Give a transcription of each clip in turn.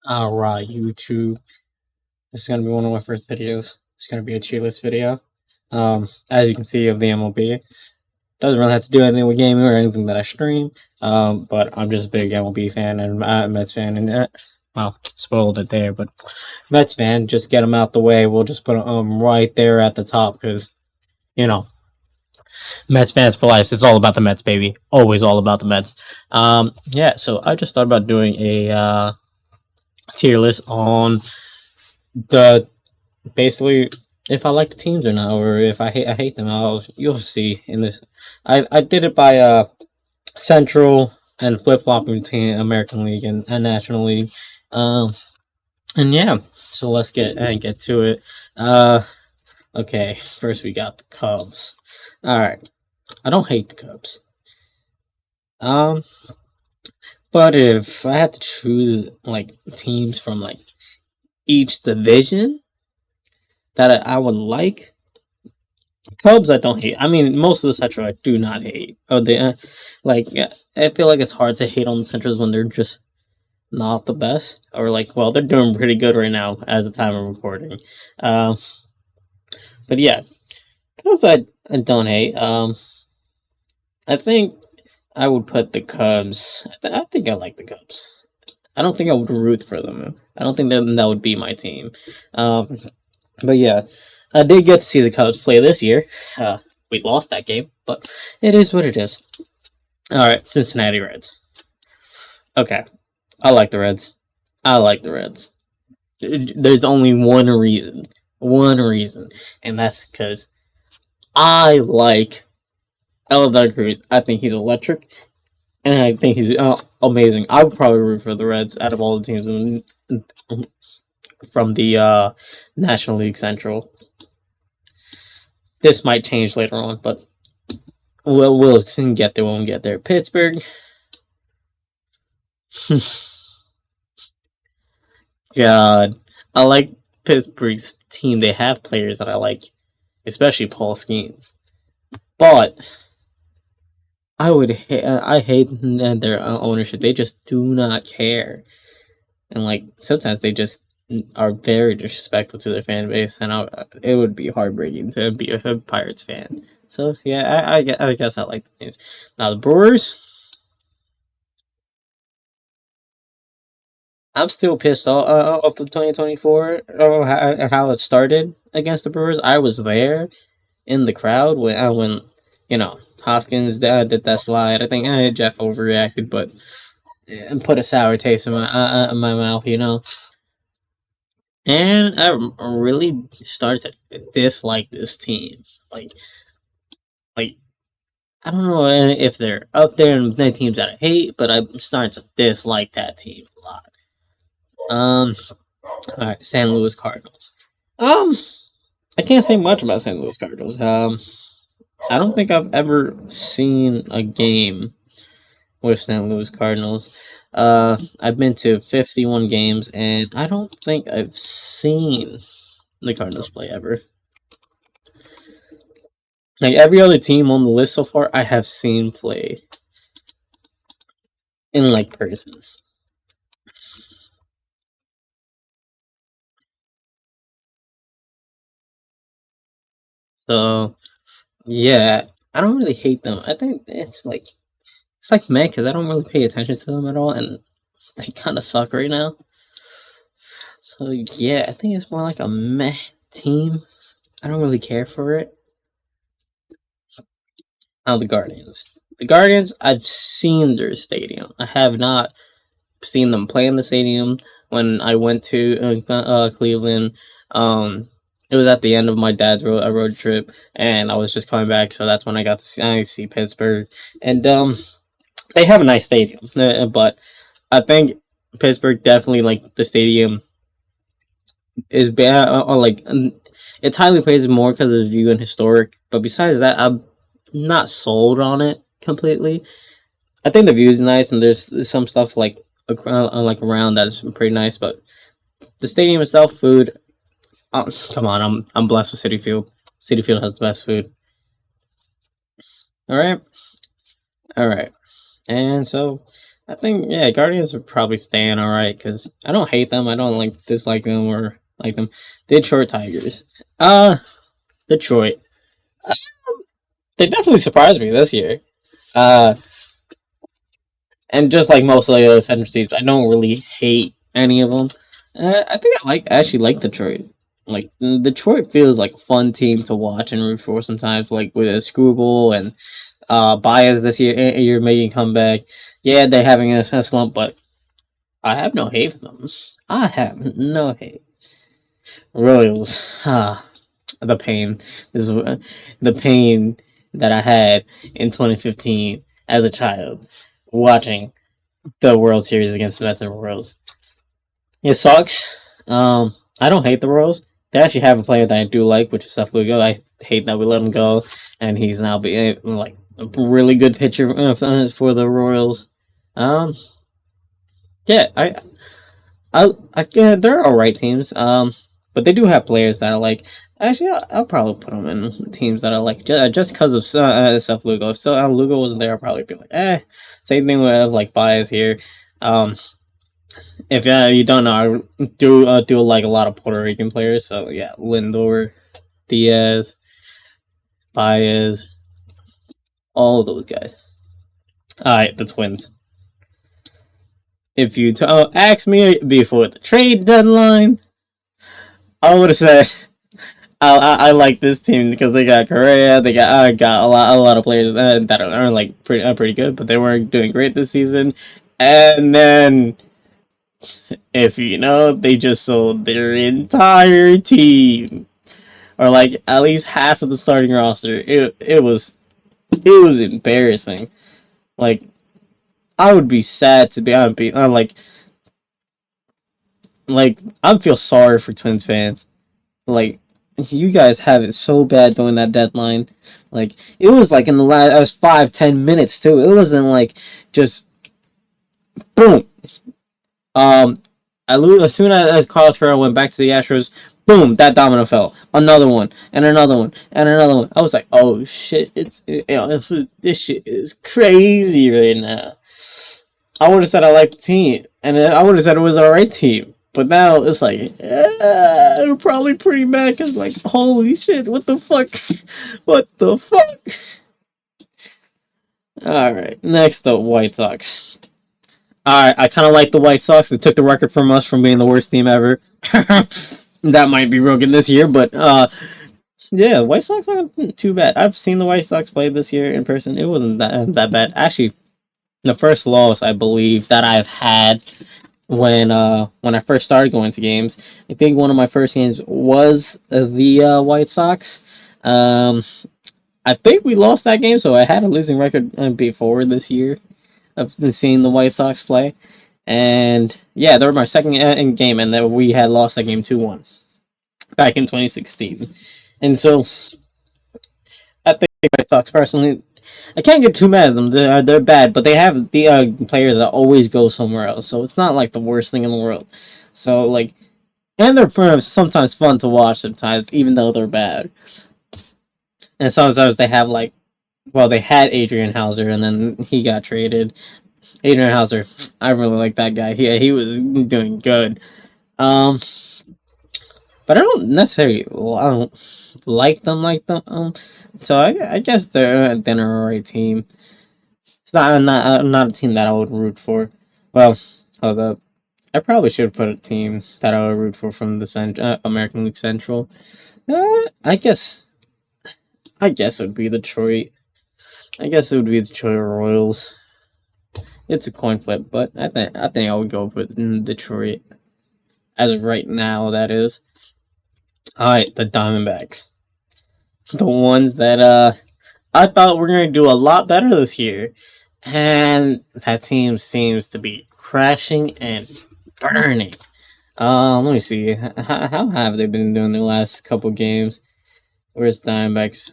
Alright, YouTube. This is gonna be one of my first videos. It's gonna be a tier list video. As you can see of the MLB. Doesn't really have to do anything with gaming or anything that I stream. But I'm just a big MLB fan and Mets fan, and well, spoiled it there. But Mets fan, just get them out the way. We'll just put them right there at the top because you know Mets fans for life. It's all about the Mets, baby. Always all about the Mets. Yeah. So I just thought about doing a tier list on the basically if I like the teams or not, or if I hate them. You'll see in this. I did it by Central and flip flopping between American League and National League. Um, and yeah, so let's get to it. Okay, first we got the Cubs. All right, I don't hate the Cubs. Um, but if I had to choose like teams from like each division that I would like, Cubs I don't hate. I mean, most of the Central I do not hate. Oh, they yeah, I feel like it's hard to hate on the Centrals when they're just not the best, or like, well, they're doing pretty good right now as the time of recording. Um, but yeah, Cubs I don't hate. I think I would put the Cubs. I think I like the Cubs. I don't think I would root for them. I don't think that would be my team. Um, but yeah, I did get to see the Cubs play this year. We lost that game, but it is what it is. All right, Cincinnati Reds. Okay, I like the Reds. I like the Reds. There's only one reason, and that's because I like Elder Cruz. I think he's electric, and I think he's amazing. I would probably root for the Reds out of all the teams from the National League Central. This might change later on, but we'll get there when we get there. Pittsburgh. God, I like Pittsburgh's team. They have players that I like, especially Paul Skeens. But I hate their ownership. They just do not care, and like sometimes they just are very disrespectful to their fan base, and it would be heartbreaking to be a Pirates fan. So yeah, I guess I like the teams. Now the Brewers. I'm still pissed off of 2024. How it started against the Brewers. I was there in the crowd when Hoskins did that slide. I think Jeff overreacted, but and put a sour taste in my mouth, And I really started to dislike this team. Like I don't know if they're up there in the teams that I hate, but I'm starting to dislike that team a lot. All right, San Luis Cardinals. Um, I can't say much about St. Louis Cardinals. I don't think I've ever seen a game with St. Louis Cardinals. I've been to 51 games, and I don't think I've seen the Cardinals play ever. Like every other team on the list so far, I have seen play in like person. So yeah, I don't really hate them. I think it's like meh because I don't really pay attention to them at all, and they kind of suck right now. So yeah, I think it's more like a meh team. I don't really care for it. Now the Guardians. The Guardians, I've seen their stadium. I have not seen them play in the stadium. When I went to Cleveland, it was at the end of my dad's road trip, and I was just coming back, so that's when I got to see Pittsburgh, and they have a nice stadium, but I think Pittsburgh definitely like the stadium is bad. Like it's highly praised more because of view and historic, but besides that, I'm not sold on it completely. I think the view is nice, and there's some stuff like around that's pretty nice, but the stadium itself, food. Oh, come on, I'm blessed with City Field. City Field has the best food. All right, all right, and so I think yeah, Guardians are probably staying all right because I don't hate them. I don't like dislike them or like them. Detroit Tigers. Detroit. Uh, they definitely surprised me this year. Uh, and just like most of the other Central teams, I don't really hate any of them. I think I actually like Detroit. Like Detroit feels like a fun team to watch and root for sometimes. Like with a Screwball and Baez this year making a comeback. Yeah, they're having a slump, but I have no hate for them. I have no hate. Royals, the pain. This is the pain that I had in 2015 as a child watching the World Series against the Mets and Royals. It sucks. I don't hate the Royals. They actually have a player that I do like, which is Seth Lugo. I hate that we let him go, and he's now being like a really good pitcher for the Royals. Um, yeah, yeah, they're all right teams. But they do have players that I like. Actually, I'll probably put them in teams that I like just because of Seth Lugo. If so, Lugo wasn't there, I'll probably be like, eh. Same thing with like Baez here. Um, if you don't know, I do like a lot of Puerto Rican players. So yeah, Lindor, Diaz, Baez, all of those guys. All right, the Twins. If you asked me before the trade deadline, I would have said I like this team because they got Correa. They got a lot of players that are like pretty good, but they weren't doing great this season. And then if you know, they just sold their entire team, or like at least half of the starting roster. It was embarrassing. Like I would be sad to be I feel sorry for Twins fans. Like you guys have it so bad during that deadline. Like it was like in the last 5-10 minutes too. It wasn't like just boom. Um, as soon as Carlos Correa went back to the Astros, boom, that domino fell. Another one, and another one, and another one. I was like, oh shit, this shit is crazy right now. I would have said I liked the team, and I would have said it was an alright team. But now it's like, we're probably pretty mad because, like, holy shit, what the fuck? What the fuck? Alright, next up, White Sox. Alright, I kind of like the White Sox. They took the record from us from being the worst team ever. That might be broken this year, but, yeah, White Sox aren't too bad. I've seen the White Sox play this year in person. It wasn't that bad. Actually, the first loss I believe that I've had when I first started going to games. I think one of my first games was the White Sox. I think we lost that game, so I had a losing record before this year of seeing the White Sox play. And yeah, they were my second game, and then we had lost that game 2-1 back in 2016. And so I think the White Sox personally, I can't get too mad at them. They're bad, but they have the players that always go somewhere else, so it's not like the worst thing in the world. So like, and they're sometimes fun to watch sometimes, even though they're bad. And sometimes they have like, well, they had Adrian Hauser, and then he got traded. Adrian Hauser, I really like that guy. He was doing good. But I don't necessarily I don't like them like them. So I guess they're an alright team. It's not a team that I would root for. Well, hold up. I probably should put a team that I would root for from the American League Central. I guess it would be Detroit. I guess it would be the Detroit Royals. It's a coin flip, but I think I would go with Detroit as of right now. That is. Alright, the Diamondbacks. The ones that I thought were gonna do a lot better this year. And that team seems to be crashing and burning. Let me see. How have they been doing the last couple games? Where's Diamondbacks?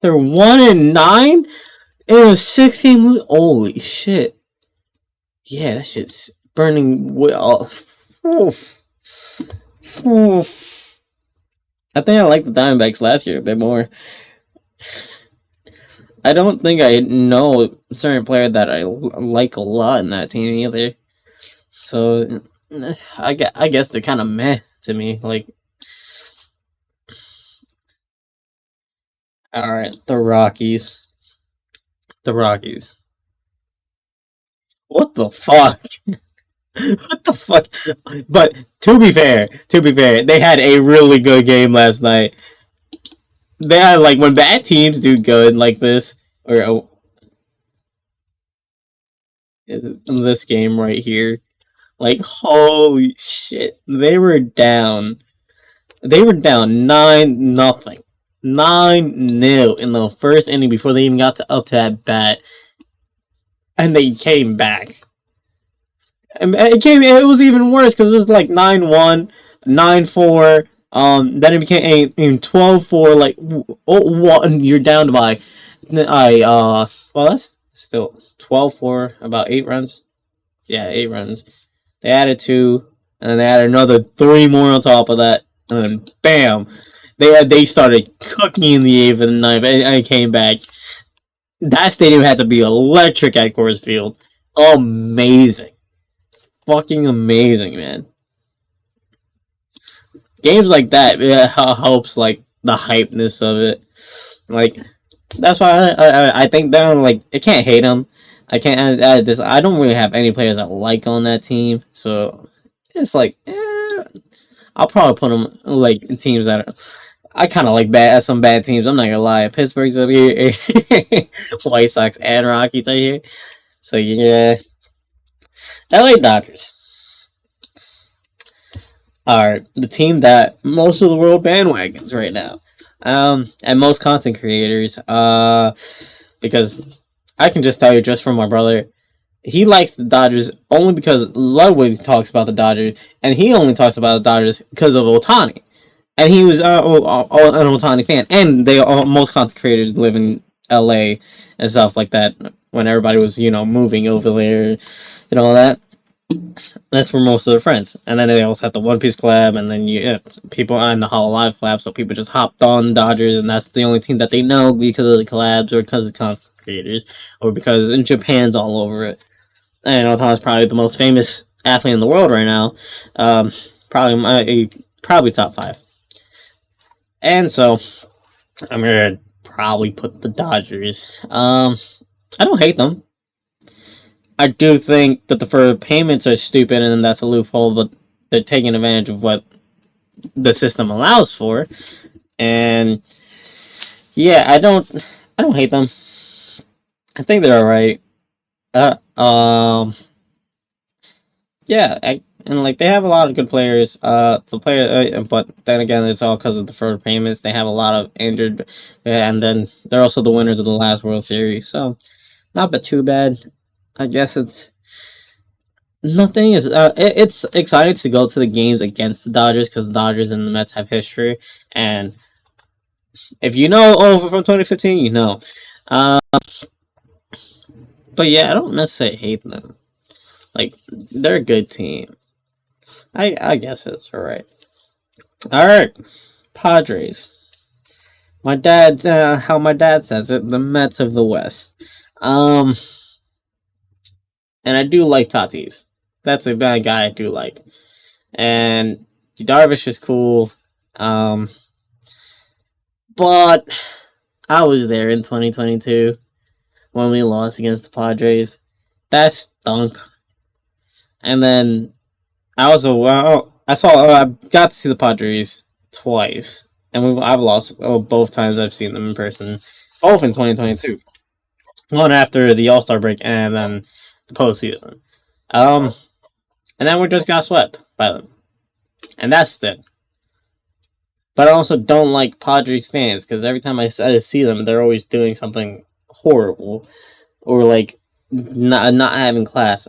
They're 1-9 in a 6-game. Holy shit! Yeah, that shit's burning well. Oof. Oof. I think I liked the Diamondbacks last year a bit more. I don't think I know a certain player that I like a lot in that team either. So I guess they're kind of meh to me. Like, all right, the Rockies, the Rockies. What the fuck? What the fuck? But to be fair, they had a really good game last night. They had like when bad teams do good like this, or this game right here. Like holy shit, they were down. They were down 9-0, 9-0 in the first inning before they even got to up to that bat, and they came back. And it was even worse because it was like 9-1, 9-4. Then it became 12-4. Like, one, you're down by, well, that's still 12-4, about 8 runs. Yeah, 8 runs. They added 2, and then they added another 3 more on top of that, and then bam, they started cooking in the 8th and 9th, and it came back. That stadium had to be electric at Coors Field. Amazing. Fucking amazing, man. Games like that helps like the hypeness of it. Like that's why I think they're like I can't hate them. I can't add this. I don't really have any players I like on that team, so it's like I'll probably put them like in teams that I kind of like some bad teams. I'm not gonna lie. Pittsburgh's up here, White Sox and Rockies are here. So yeah, LA Dodgers are the team that most of the world bandwagons right now, and most content creators. Because I can just tell you, just from my brother, he likes the Dodgers only because Ludwig talks about the Dodgers, and he only talks about the Dodgers because of Otani, and he was an Otani fan, and most content creators live in L.A. and stuff like that when everybody was moving over there and all that. That's for most of their friends. And then they also had the One Piece collab, and then people on the Hololive collab, so people just hopped on Dodgers, and that's the only team that they know because of the collabs or because of content creators or because in Japan's all over it. And Otani's probably the most famous athlete in the world right now. Probably top 5. And so I'm gonna probably put the Dodgers. I don't hate them. I do think that the deferred payments are stupid and that's a loophole, but they're taking advantage of what the system allows for. And yeah, I don't hate them. I think they're alright. Yeah, and like they have a lot of good players. But then again, it's all because of the deferred payments. They have a lot of injured, and then they're also the winners of the last World Series. So, not but too bad. I guess it's nothing is. It's exciting to go to the games against the Dodgers because the Dodgers and the Mets have history, and if you know over from 2015, you know. But yeah, I don't necessarily hate them. Like they're a good team. I guess it's alright. Alright, Padres. My dad, how my dad says it, the Mets of the West. And I do like Tatis. That's a bad guy I do like. And Darvish is cool. But I was there in 2022 when we lost against the Padres. That stunk. And then I got to see the Padres twice, and I've lost both times I've seen them in person, both in 2022. One after the All Star break, and then the postseason. And then we just got swept by them, and that's it. But I also don't like Padres fans because every time I see them, they're always doing something horrible or like not having class.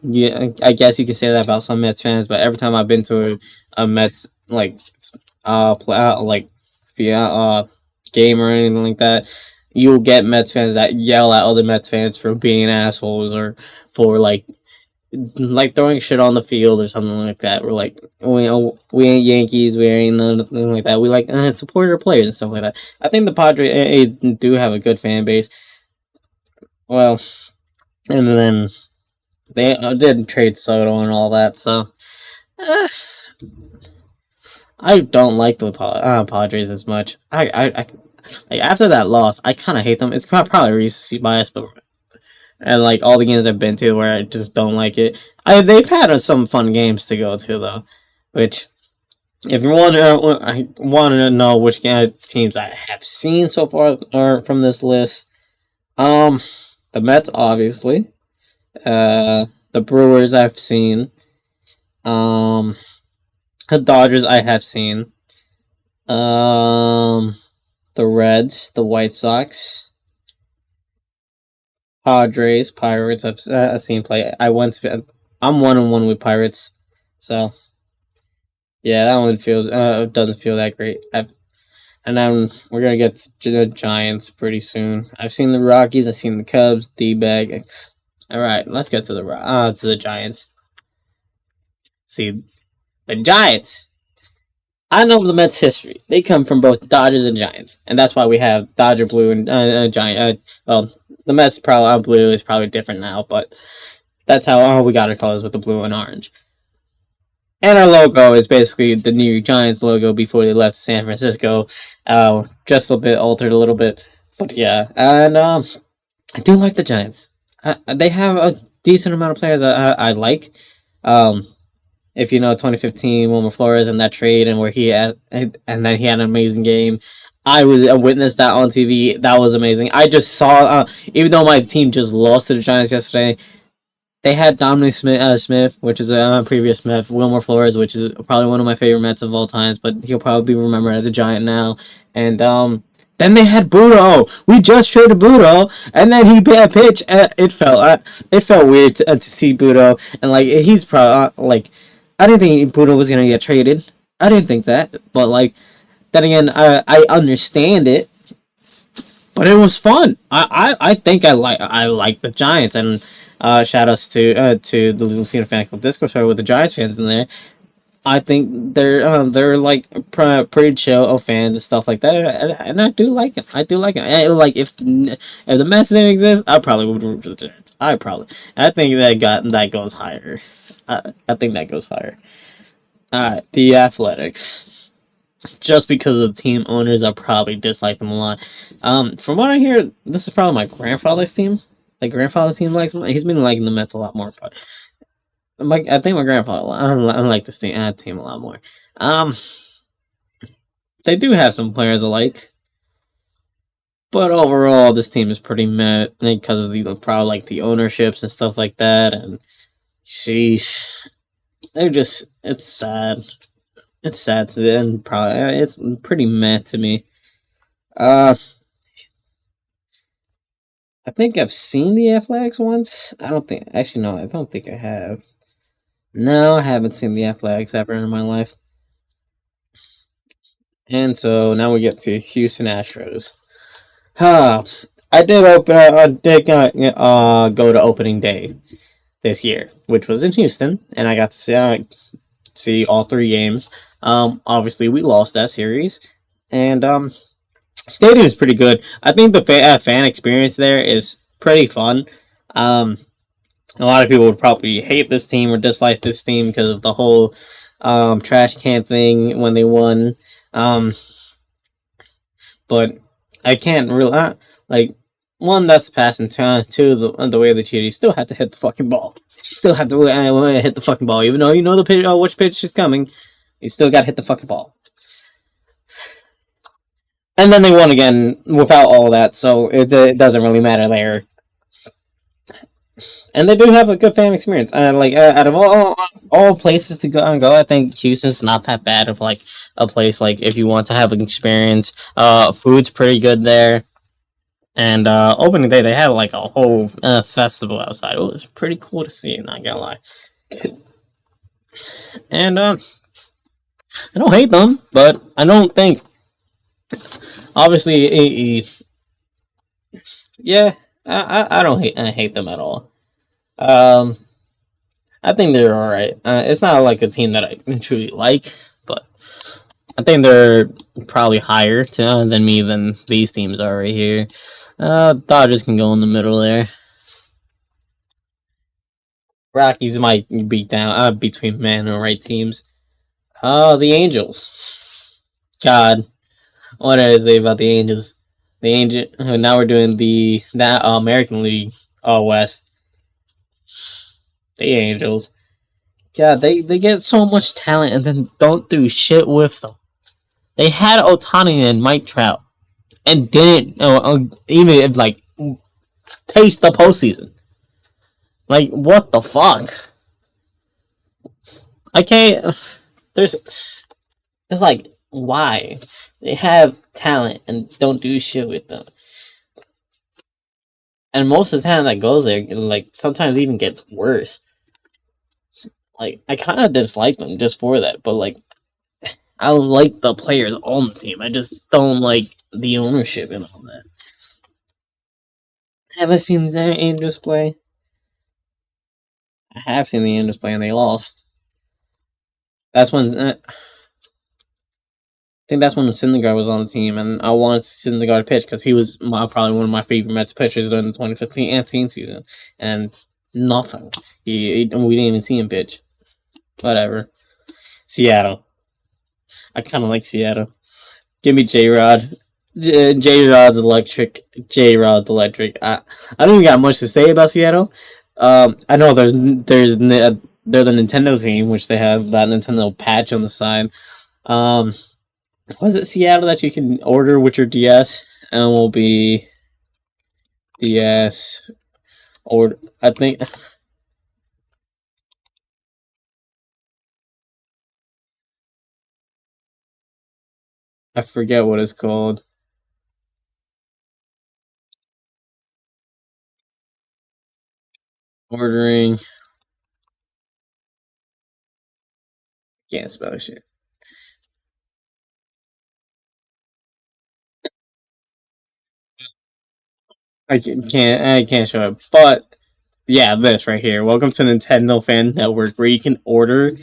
Yeah, I guess you could say that about some Mets fans, but every time I've been to a Mets like game or anything like that, you'll get Mets fans that yell at other Mets fans for being assholes or for like like throwing shit on the field or something like that. We're like, we ain't Yankees, we ain't nothing like that. We like support our players and stuff like that. I think the Padres do have a good fan base. Well, and then they did trade Soto and all that, so eh, I don't like the Padres as much. I like after that loss, I kind of hate them. It's probably recency bias, but and like all the games I've been to where I just don't like it. They've had some fun games to go to though, which if you I want to know which teams I have seen so far or from this list, um, the Mets obviously, the Brewers I've seen, um, the Dodgers I have seen, um, the Reds, the White Sox, Padres, Pirates. I've seen play. I'm 1-1 with Pirates, so yeah, that one feels doesn't feel that great. And then we're gonna get to the Giants pretty soon. I've seen the Rockies. I've seen the Cubs, D-bags. All right, let's get to the Giants. See, the Giants. I know the Mets' history. They come from both Dodgers and Giants, and that's why we have Dodger blue and Giant. Well, the Mets probably blue is probably different now, but that's how we got our colors with the blue and orange. And our logo is basically the New Giants logo before they left San Francisco, just a bit altered a little bit, but yeah. And I do like the Giants. They have a decent amount of players I like. Um, if you know 2015 Wilmer Flores and that trade and where he had, and then he had an amazing game. I was a witness that on TV. That was amazing. I just saw, even though my team just lost to the Giants yesterday, they had Dominic Smith, which is a previous Smith, Wilmer Flores, which is probably one of my favorite Mets of all times, but he'll probably be remembered as a Giant now. And then they had Budo. We just traded Budo, and then he hit a pitch. It felt weird to see Budo, and like he's probably like I didn't think Budo was gonna get traded. I didn't think that, but like then again, I understand it. But it was fun. I think I like the Giants, and shout outs to the Lucina Fan Club Discord server with the Giants fans in there. I think they're like pretty chill of fans and stuff like that, and I do like it. I do like it. Like if the Mets didn't exist, I probably would root for the Giants. I think that goes higher. I think that goes higher. All right, the Athletics. Just because of the team owners, I probably dislike them a lot. From what I hear, this is probably my grandfather's team. My grandfather's team likes them. He's been liking the Mets a lot more, but I think my grandfather, I like this team a lot more. They do have some players I like, but overall, this team is pretty meh because of the probably like the ownerships and stuff like that. And sheesh, it's sad. It's sad to them. Probably it's pretty meh to me. Uh, I think I've seen the Athletics once. I don't think actually no, I don't think I have. No, I haven't seen the Athletics ever in my life. And so now we get to Houston Astros. I did go to opening day this year, which was in Houston, and I got to see all three games. Obviously we lost that series, and stadium is pretty good. I think the fan experience there is pretty fun. A lot of people would probably hate this team or dislike this team because of the whole trash can thing when they won. Um, but I can't really like one that's passing time. Two, the way they cheated, you still have to hit the fucking ball. You still have to hit the fucking ball, even though you know the pitch, which pitch is coming. You still got to hit the fucking ball. And then they won again without all that, so it doesn't really matter there. And they do have a good fan experience. Out of all places to go, I think Houston's not that bad of like a place. Like if you want to have an experience, food's pretty good there. And opening day, they had like a whole festival outside. It was pretty cool to see. Not gonna lie. And I don't hate them, but I don't think. Obviously, yeah, I don't hate them at all. Um, I think they're all right. It's not like a team that I truly like, but I think they're probably higher than me than these teams are right here. Dodgers can go in the middle there. Rockies might be down between man and right teams. The Angels. God, what did I say about the Angels? The Angel. Now we're doing the that American League West. The Angels. God, they get so much talent and then don't do shit with them. They had Otani and Mike Trout and didn't even like taste the postseason. Like what the fuck? I can't. There's. It's like why they have talent and don't do shit with them. And most of the talent that goes there, like sometimes even gets worse. Like I kind of dislike them just for that, but like I like the players on the team. I just don't like the ownership and all that. Have I seen the Angels play? I have seen the Angels play, and they lost. That's when I think that's when Syndergaard was on the team, and I wanted Syndergaard to pitch because he was probably one of my favorite Mets pitchers during the 2015 season, and nothing. We didn't even see him pitch. Whatever. Seattle. I kind of like Seattle. Give me J Rod. J Rod's electric. J Rod's electric. I don't even got much to say about Seattle. I know they're the Nintendo team, which they have that Nintendo patch on the side. Was it Seattle that you can order with your DS and will be DS or I think I forget what it's called. Ordering. Can't spell shit. I can't show it. But yeah, this right here. Welcome to Nintendo Fan Network where you can order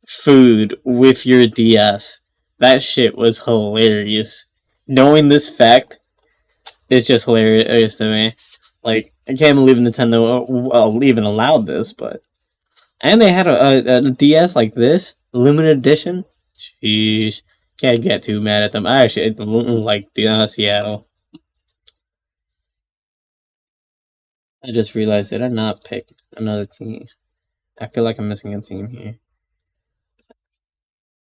food with your DS. That shit was hilarious. Knowing this fact is just hilarious to me. Like I can't believe Nintendo even allowed this, but and they had a DS like this limited edition. Jeez, can't get too mad at them. I actually like the Seattle. I just realized that I not pick another team. I feel like I'm missing a team here.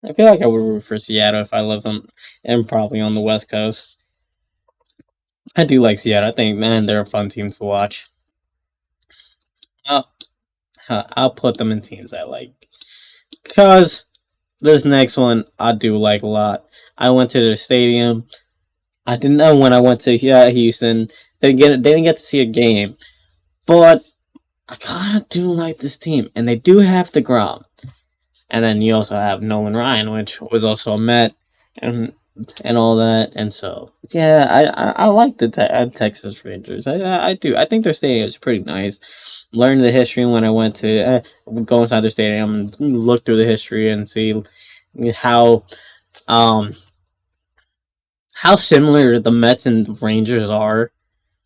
I feel like I would root for Seattle if I lived on and probably on the West Coast. I do like Seattle. I think man they're a fun team to watch. I'll, I'll put them in teams I like. Cause this next one I do like a lot. I went to the stadium. I didn't know when I went to Houston. They didn't get to see a game, but I kind of do like this team, and they do have the Grom. And then you also have Nolan Ryan, which was also a Met, and all that. And so yeah, I like the Texas Rangers. I do. I think their stadium is pretty nice. Learned the history when I went to go inside their stadium and look through the history and see how um how similar the Mets and Rangers are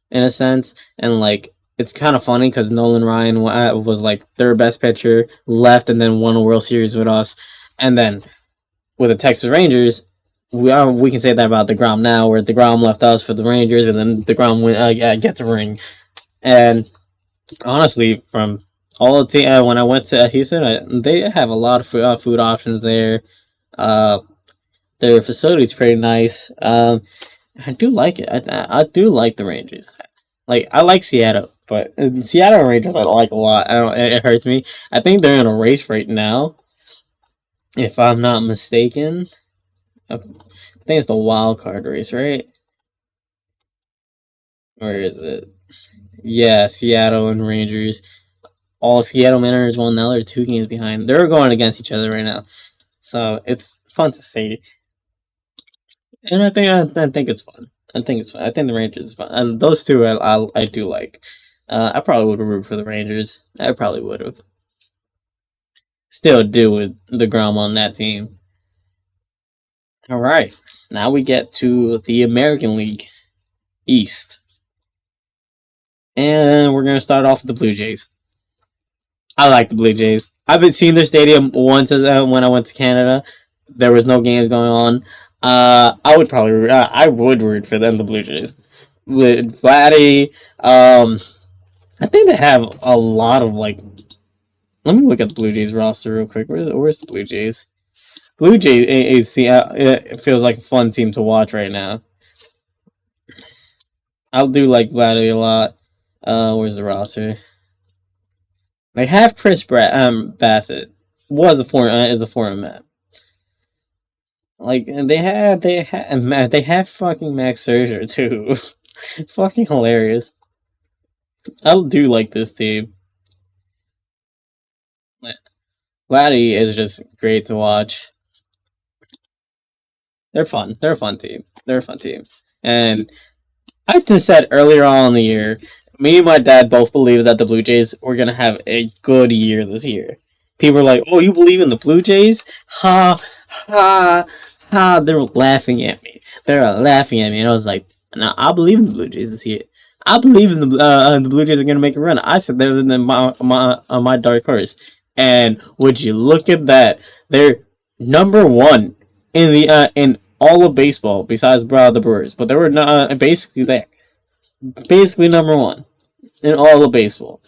in a sense, and like it's kind of funny because Nolan Ryan was like their best pitcher, left, and then won a World Series with us, and then with the Texas Rangers, we can say that about Degrom now, where Degrom left us for the Rangers, and then Degrom gets a ring, and honestly, from all the when I went to Houston, they have a lot of food options there. Uh, their facility is pretty nice. I do like it. I do like the Rangers. Like I like Seattle, but Seattle Rangers I like a lot. I don't. It hurts me. I think they're in a race right now, if I'm not mistaken. I think it's the wild card race, right? Where is it? Yeah, Seattle and Rangers. All Seattle Mariners won. Now they're 2 games behind. They're going against each other right now, so it's fun to see. And I think it's fun. I think it's fun. I think the Rangers is fun. And those two I do like. I probably would have rooted for the Rangers. I probably would have. still do with the Grom on that team. All right, now we get to the American League East, and we're gonna start off with the Blue Jays. I like the Blue Jays. I've been seeing their stadium once when I went to Canada. There was no games going on. I would root for them, the Blue Jays. With Vladdy, I think they have a lot of like. Let me look at the Blue Jays roster real quick. Where's the Blue Jays? Blue Jays it feels like a fun team to watch right now. I do like Vladdy a lot. Where's the roster? They have Bassett was a foreign is a foreign man. Like they have fucking Max Scherzer too. Fucking hilarious. I do like this team. Vladdy is just great to watch. They're fun. They're a fun team. They're a fun team. And I just said earlier on in the year, me and my dad both believe that the Blue Jays were gonna have a good year this year. People are like, "Oh, you believe in the Blue Jays? Ha ha ha!" They're laughing at me. They're laughing at me, and I was like, "No, I believe in the Blue Jays this year. I believe in the Blue Jays are gonna make a run." I said they're my dark horse, and would you look at that? They're number one in all of baseball besides the Brewers, but they were not basically there. Basically number one in all of baseball.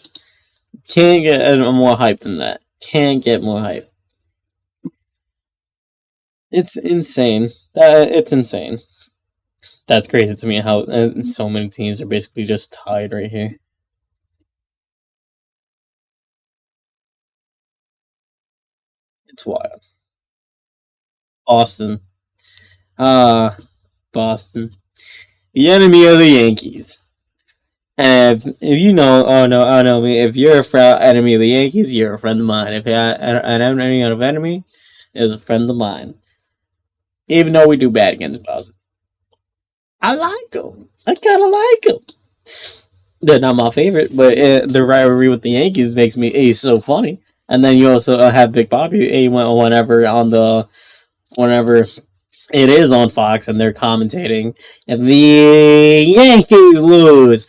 Can't get more hype than that. Can't get more hype. It's insane. It's insane. That's crazy to me how so many teams are basically just tied right here. It's wild. Boston. Boston. The enemy of the Yankees. And if you know, oh no, if you're a enemy of the Yankees, you're a friend of mine. If you're an enemy of enemy, is a friend of mine. Even though we do bad against Boston, I like them. I kind of like them. They're not my favorite, but the rivalry with the Yankees makes me so funny. And then you also have Big Bobby whenever it is on Fox and they're commentating and the Yankees lose.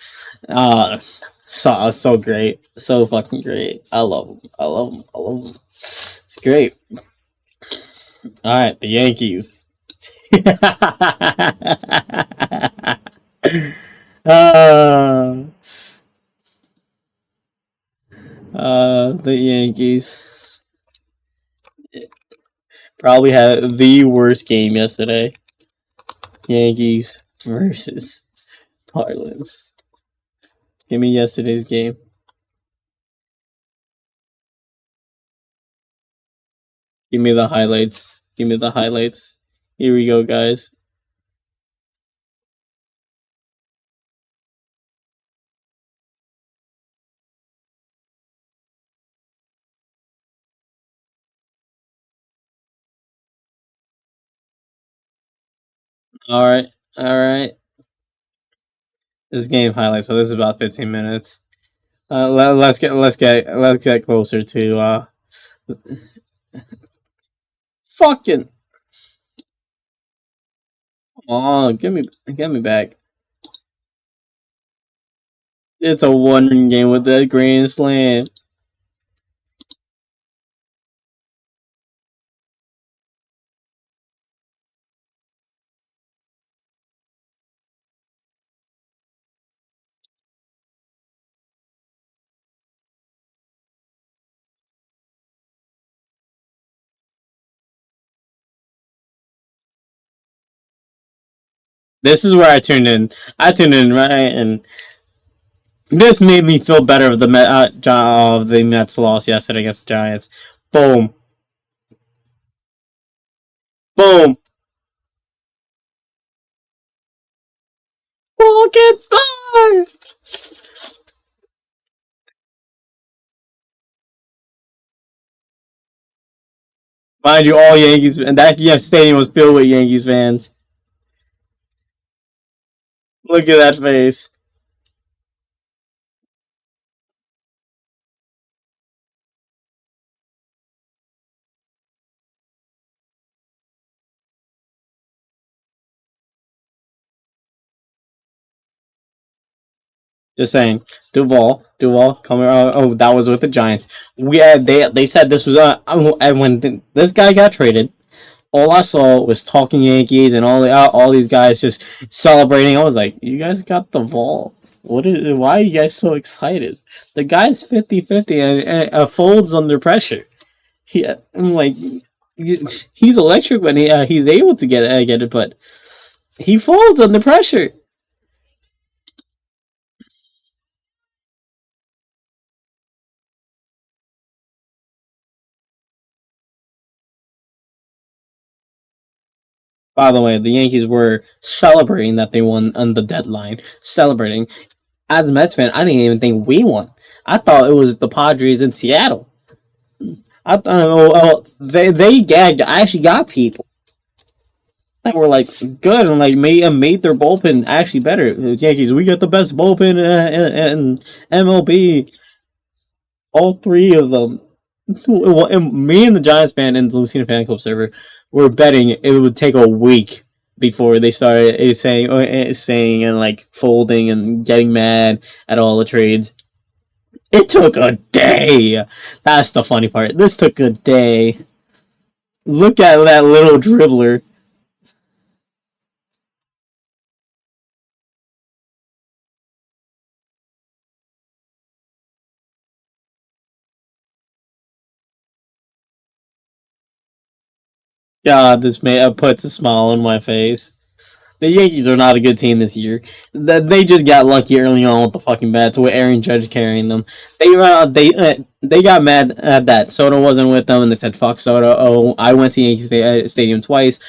Uh, so great, so fucking great. I love them. I love them. I love them. It's great. All right, the Yankees. uh, the Yankees probably had the worst game yesterday. Yankees versus Marlins. Give me yesterday's game. Give me the highlights. Give me the highlights. Here we go, guys. All right, all right. This game highlights. So this is about 15 minutes. Let's get closer to fucking. Oh, get me back. It's a one game with the grand slam. This is where I tuned in. I tuned in right, and this made me feel better of the Mets loss yesterday against the Giants. Boom, boom. Walk it by. Mind you, all Yankees, and that stadium was filled with Yankees fans. Look at that face. Just saying, Duval, coming. Oh, that was with the Giants. They said this was and when this guy got traded, all I saw was talking Yankees and all these guys just celebrating. I was like, you guys got the ball. What is? Why are you guys so excited? The guy's 50-50 and folds under pressure. I'm like, he's electric when he's able to get it, but he folds under pressure. By the way, the Yankees were celebrating that they won on the deadline. Celebrating. As a Mets fan, I didn't even think we won. I thought it was the Padres in Seattle. I thought they gagged. I actually got people that were like good and like made their bullpen actually better. The Yankees, we got the best bullpen in MLB. All three of them. Well, and me and the Giants fan and the Lucina Fan Club server were betting it would take a week before they started saying and like folding and getting mad at all the trades. It took a day. That's the funny part. This took a day. Look at that little dribbler. God, this man puts a smile on my face. The Yankees are not a good team this year. They just got lucky early on with the fucking bats with Aaron Judge carrying them. They got mad at that Soto wasn't with them and they said fuck Soto. Oh, I went to Yankee Stadium twice.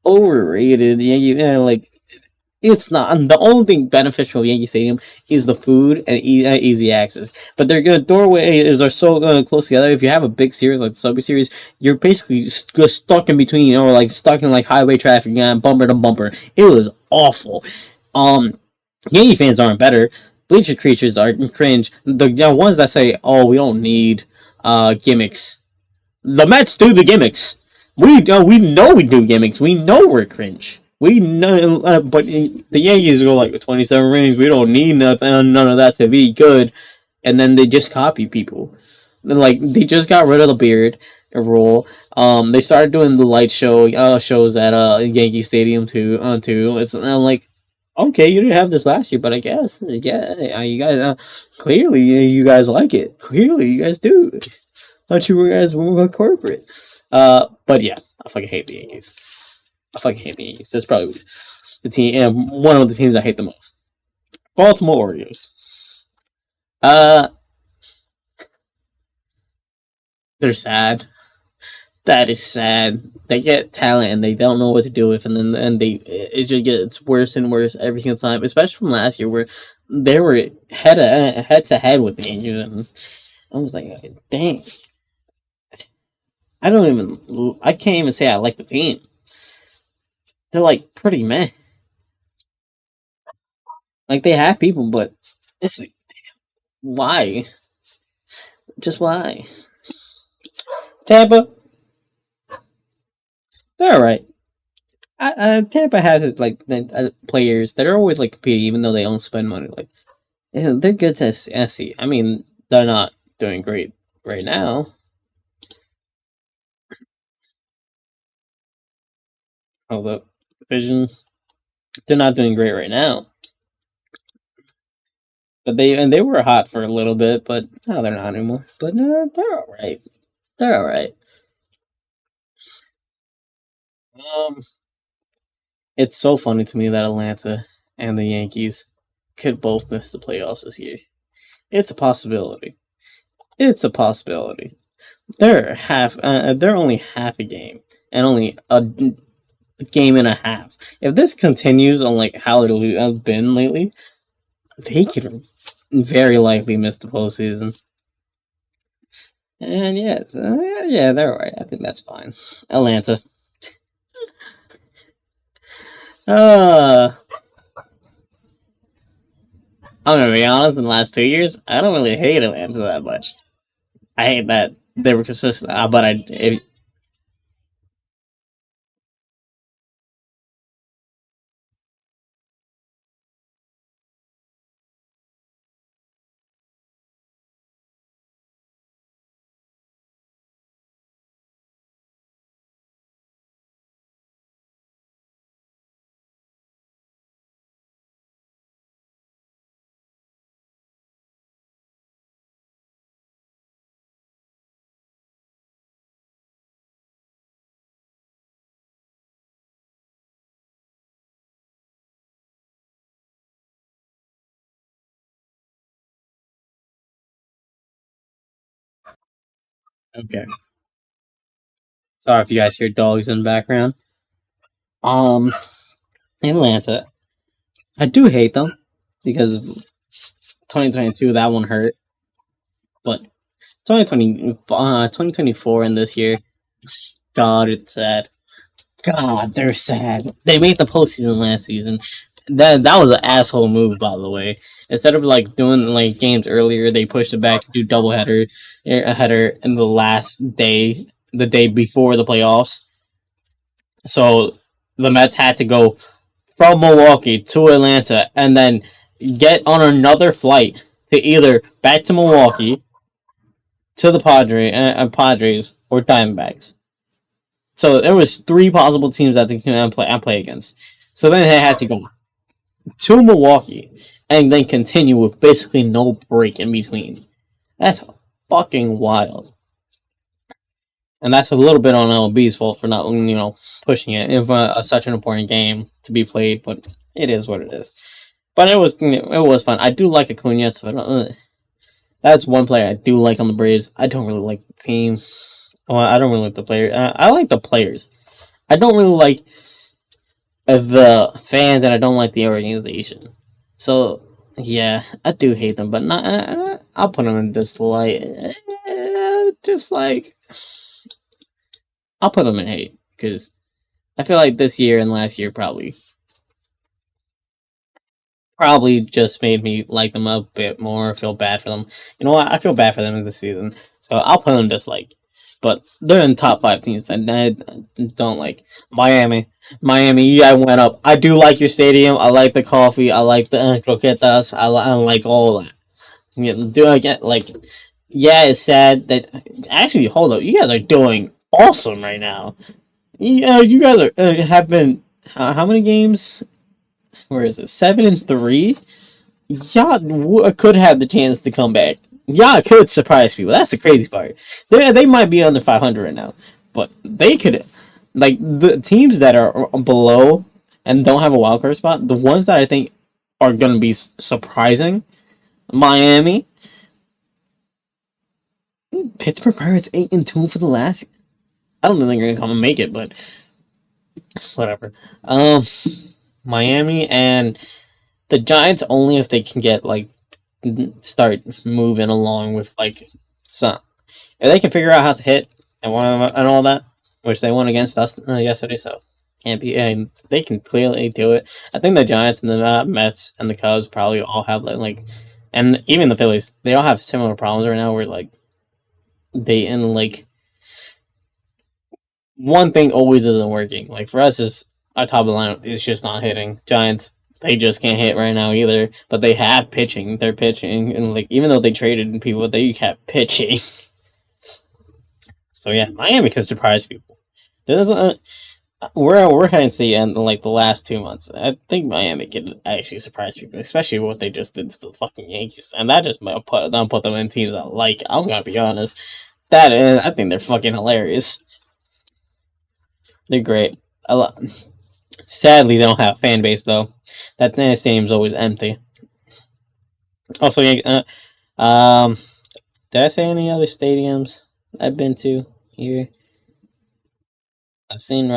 Overrated. Yankee like it's not the only thing beneficial of Yankee Stadium is the food and easy access. But their doorways are so close together. If you have a big series like the Subway Series, you're basically just stuck in between, or like stuck in like highway traffic, bumper to bumper. It was awful. Um, Yankee fans aren't better. Bleacher creatures are cringe. The ones that say, "Oh, we don't need gimmicks." The Mets do the gimmicks. We know we do gimmicks. We know we're cringe. We know, but the Yankees go like 27 rings. We don't need none of that to be good. And then they just copy people. Like they just got rid of the beard rule. They started doing the light shows at Yankee Stadium too. Too. It's I'm like, okay, you didn't have this last year, but I guess yeah, you guys clearly you guys like it. Clearly you guys do. Thought you were guys were corporate. But yeah, I fucking hate the Yankees. I fucking hate the Yankees. That's probably the team, and one of the teams I hate the most. Baltimore Orioles. Uh, they're sad. That is sad. They get talent and they don't know what to do with, and then it just gets worse and worse every single time. Especially from last year, where they were head to head with the Yankees, and I was like, dang. I can't even say I like the team. They're like pretty meh. Like they have people, but it's why? Just why? Tampa, they're alright. Tampa has its like players that are always like competing, even though they don't spend money. Like they're good to see. I mean, they're not doing great right now. Although division, they're not doing great right now. But they were hot for a little bit, but now they're not anymore. But they're alright. They're alright. Um, it's so funny to me that Atlanta and the Yankees could both miss the playoffs this year. It's a possibility. It's a possibility. They're only half a game and only a game and a half. If this continues on like how it's been lately, they could very likely miss the postseason. And yeah, yeah, they're alright. I think that's fine. Atlanta. Uh, I'm gonna be honest. In the last 2 years, I don't really hate Atlanta that much. I hate that they were consistent, but Okay. Sorry if you guys hear dogs in the background. Um, Atlanta. I do hate them because of 2022, that one hurt. But 2024 and this year, God, it's sad. God, they're sad. They made the postseason last season. That was an asshole move, by the way. Instead of like doing like games earlier, they pushed it back to do a header in the last day, the day before the playoffs. So the Mets had to go from Milwaukee to Atlanta and then get on another flight to either back to Milwaukee to the Padres or Diamondbacks. So there was three possible teams that they can play against. So then they had to go to Milwaukee and then continue with basically no break in between. That's fucking wild. And that's a little bit on LB's fault for not, pushing it in such an important game to be played. But it is what it is. But it was fun. I do like Acuna, so that's one player I do like on the Braves. I don't really like the team. Well, I don't really like the player. I like the players. I don't really like the fans, and I don't like the organization. So yeah, I do hate them, but not. I'll put them in this light. Just like I'll put them in hate because I feel like this year and last year probably just made me like them a bit more. Feel bad for them. You know what? I feel bad for them in this season, so I'll put them dislike. But they're in top 5 teams, and I don't like Miami. Miami, you guys went up. I do like your stadium. I like the coffee. I like the croquetas. I like all that. Yeah, do I get like? Yeah, it's sad that actually. Hold up, you guys are doing awesome right now. Yeah, you guys are have been how many games? Where is it? 7-3. Y'all could have the chance to come back. Y'all could surprise people. That's the crazy part. They might be under 500 right now, but they could, like the teams that are below and don't have a wild card spot. The ones that I think are going to be surprising: Miami, Pittsburgh Pirates 8-2 for the last. I don't think they're going to come and make it, but whatever. Miami and the Giants only if they can get like start moving along with like some. If they can figure out how to hit and all that, which they won against us yesterday, so can't be. And they can clearly do it. I think the Giants and the Mets and the Cubs probably all have like, and even the Phillies, they all have similar problems right now. Where like they and like one thing always isn't working. Like for us, is our top of the line is just not hitting. Giants, they just can't hit right now either. But they have pitching. They're pitching, and like even though they traded people, they have pitching. So yeah, Miami could surprise people. We're heading to the end, like the last 2 months. I think Miami could actually surprise people, especially what they just did to the fucking Yankees, and that just put them in teams I like. I'm gonna be honest. That is, I think they're fucking hilarious. They're great. Sadly, they don't have a fan base though. That stadium's always empty. Also, did I say any other stadiums I've been to here? I've seen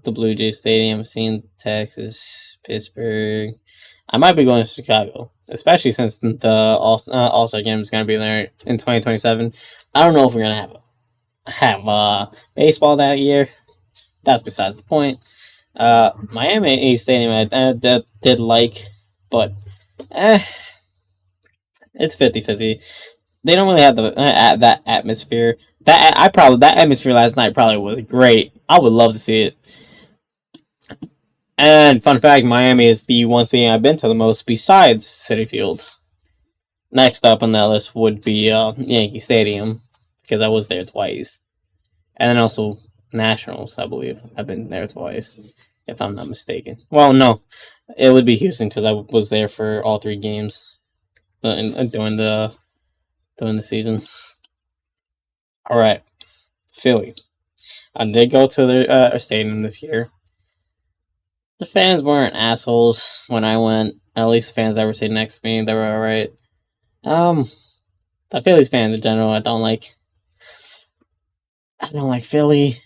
the Blue Jays Stadium. I've seen Texas, Pittsburgh. I might be going to Chicago, especially since the All Star game is going to be there in 2027. I don't know if we're going to have baseball that year. That's besides the point. Miami Stadium I did like, but it's 50-50. They don't really have that atmosphere. That atmosphere last night probably was great. I would love to see it. And fun fact, Miami is the one thing I've been to the most besides Citi Field. Next up on that list would be Yankee Stadium because I was there twice, and then also Nationals. I believe I've been there twice, if I'm not mistaken. Well, no, it would be Houston because I was there for all 3 games during the season. All right, Philly. I did go to their stadium this year. The fans weren't assholes when I went. At least the fans that were sitting next to me, they were alright. The Phillies fans in general, I don't like. I don't like Philly.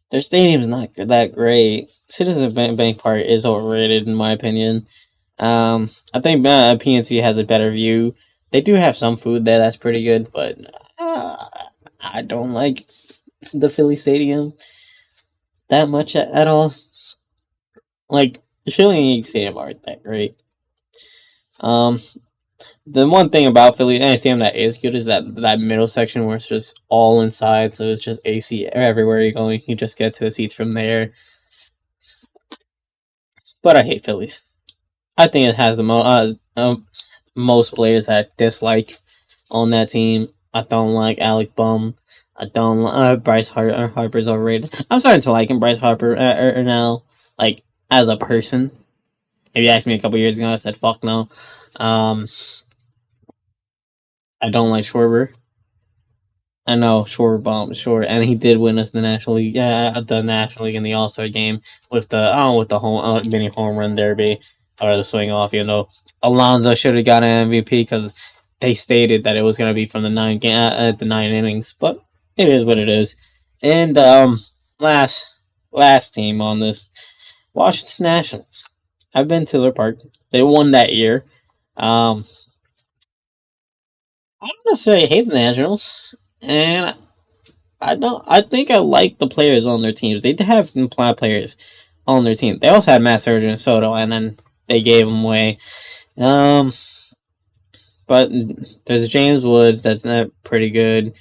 Their stadium's not that great. Citizen Bank Park is overrated in my opinion. I think PNC has a better view. They do have some food there that's pretty good, but uh, I don't like the Philly Stadium that much at all. Like Philly and Yankee Stadium aren't that great. Um, the one thing about Philly and Stadium that is good is that middle section where it's just all inside, so it's just AC everywhere you're going. You just get to the seats from there. But I hate Philly. I think it has the most players that I dislike on that team. I don't like Alec Bum. I don't Bryce Harper's overrated. I'm starting to like him, Bryce Harper, now, like as a person. If you asked me a couple years ago, I said fuck no. Um, I don't like Schwarber. I know Schwarber bombed short, and he did win us the National League. Yeah, the National League in the All Star game with the home mini home run derby or the swing off. You know, Alonso should have got an MVP because they stated that it was going to be from the 9 innings, but it is what it is. And last last team on this, Washington Nationals. I've been to their park. They won that year. I don't necessarily hate the Nationals, and I don't. I think I like the players on their teams. They have players on their team. They also had Matt Surgeon and Soto, and then they gave them away. Um, but there's James Woods. That's not pretty good.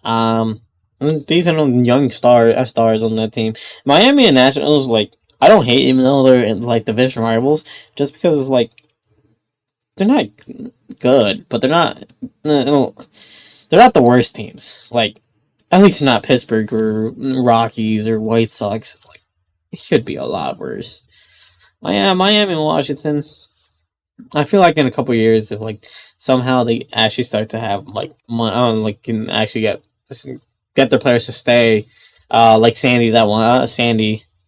Um, decent young stars on that team. Miami and Nationals, like I don't hate even though they're like division rivals, just because it's like they're not good, but they're not. They're not the worst teams. Like at least not Pittsburgh or Rockies or White Sox. Like it should be a lot worse. Miami and Washington. I feel like in a couple years, if like somehow they actually start to have like money, like can actually get their players to stay, like Sandy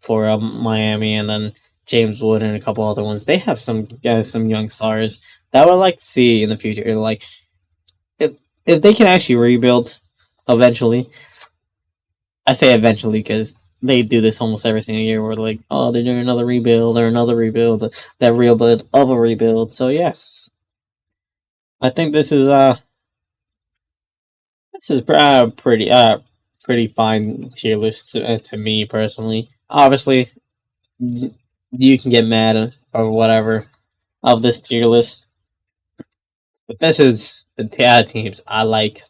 for Miami, and then James Wood and a couple other ones. They have some young stars that I would like to see in the future. Like if if they can actually rebuild eventually, I say eventually because they do this almost every single year. Where like, oh, they're doing another rebuild or another rebuild, that rebuild of a rebuild. So yeah, I think this is pretty fine tier list to me personally. Obviously, you can get mad or whatever of this tier list, but this is the teams I like,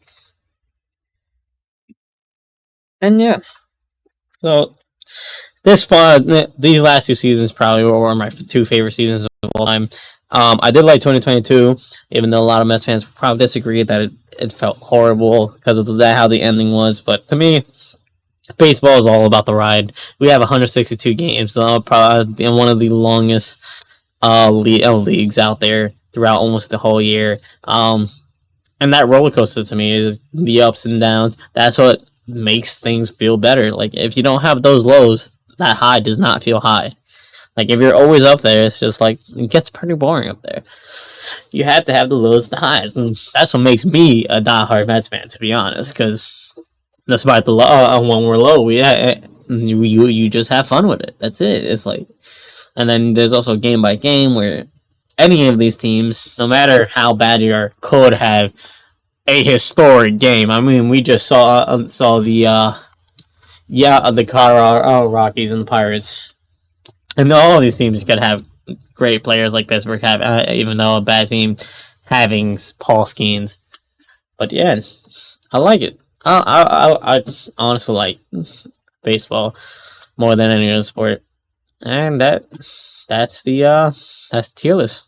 and yeah. So these last two seasons probably were my two favorite seasons of all time. I did like 2022, even though a lot of Mets fans probably disagree that it felt horrible because of how the ending was. But to me, baseball is all about the ride. We have 162 games, so probably in one of the longest leagues out there throughout almost the whole year. And that roller coaster to me is the ups and downs. That's what makes things feel better. Like if you don't have those lows, that high does not feel high. Like if you're always up there, it's just like it gets pretty boring up there. You have to have the lows, the highs, and that's what makes me a diehard Mets fan, to be honest. Because despite the low, when we're low, you just have fun with it. That's it. It's like, and then there's also game by game where any of these teams, no matter how bad you are, could have a historic game. I mean, we just saw the Colorado Rockies and the Pirates, and all of these teams could have great players like Pittsburgh have, even though a bad team having Paul Skeens. But yeah, I like it. I honestly like baseball more than any other sport, and that's the tier list.